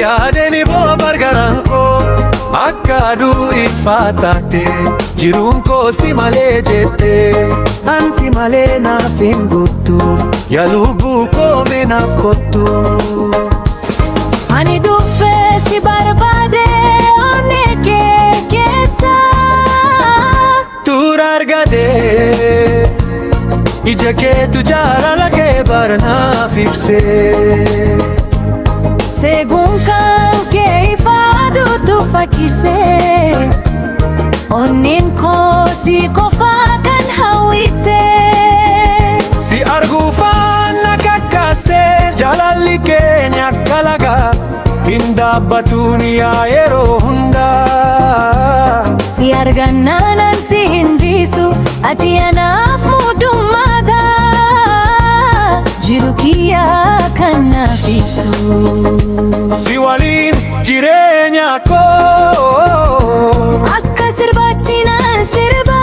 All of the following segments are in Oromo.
yaadeni boobar garaan koo akka aduu ifaa taate jiruun koo si malee jette ansi malee naaf hin guttu yaa lubbuu koo mee naaf kottu. Ani dhuffee si barbaade onnee kee keessa tuura argatee ija keetu jaalala kee bara naaf ibsee. Seguun kan kee ifaaduutu fakkisee onneen koo si qofaa kan hawwitee. Si arguufaan na kakkaastee jaalalli keenya akka lagaa hin dhaabbatuun yaa yeroo hundaa. Si argannaanan si hin dhiisu ati anaaf mudummaadha jiru kiyyaa kan naaf ibsu. Si waliin jireenya koo akka sirbaatti naan sirba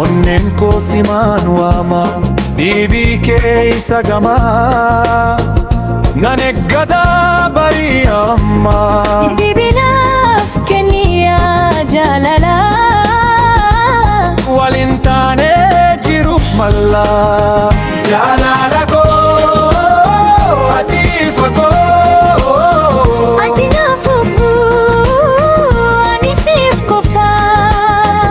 onneen koo si maan waama dhiibii kee isa gamaa nan eeggata barii amma. Dhibinaaf kenniyaa jaalala waliin taanee jiruuf malla jaalala koo ati fagoo ati naaf ani siif qofaa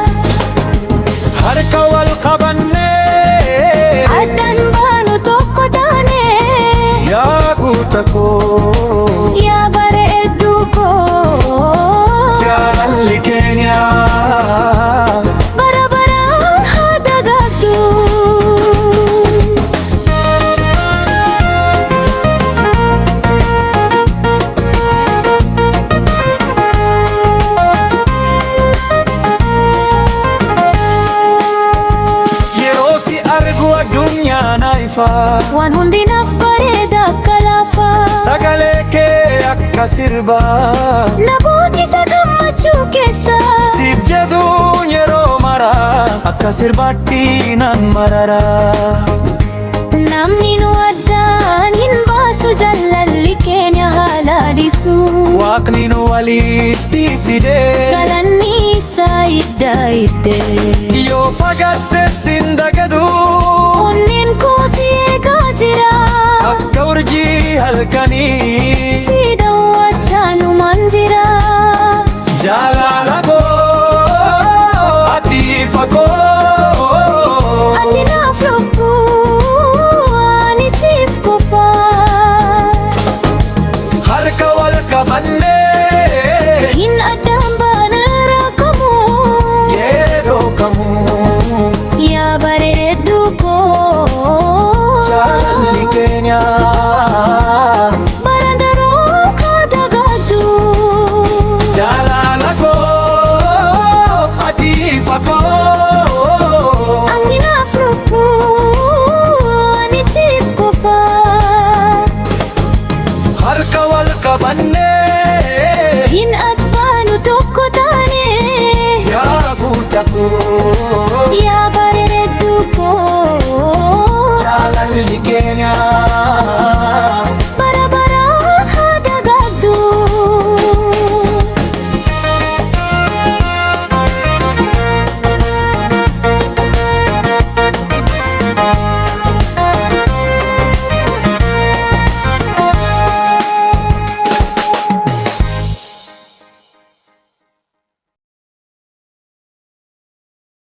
harka wal qabannee addaan baanu tokko taanee yaa guuta koo yaa bareedduu koo jaalalli keenya bara baraan haa dagaagdu. yeroo si argu addunyaa naifaa Waan hundi naaf bareeda akka laafaa sagalee kee akka sirbaa na boojisa gammachuu keessa siif jedhuun yeroo maraa akka sirbaatti nan mararaa. namni nu addaan hin baasu jaalalli keenya halaalisu Waaqni nu walitti fidee galanni isaa idda iddee yoo fagatte sin dagadu onneen koo si eegaa jira akka urjii halkanii si daawwachaa numaan jira. jaalala koo ati fagoo Ati naaf lubbuu ani siif qofaa harka wal qabannee hin addaan baana rakkamuu yeroo kamuu yaa bareedduu koo jaalalli keenya bara daroo kaa dagaagdu. jaalala koo ati fagoo Ati naaf lubbuu ani siif qofaa harka wal qabannee hin addaan baanu tokko taanee yaa guuta koo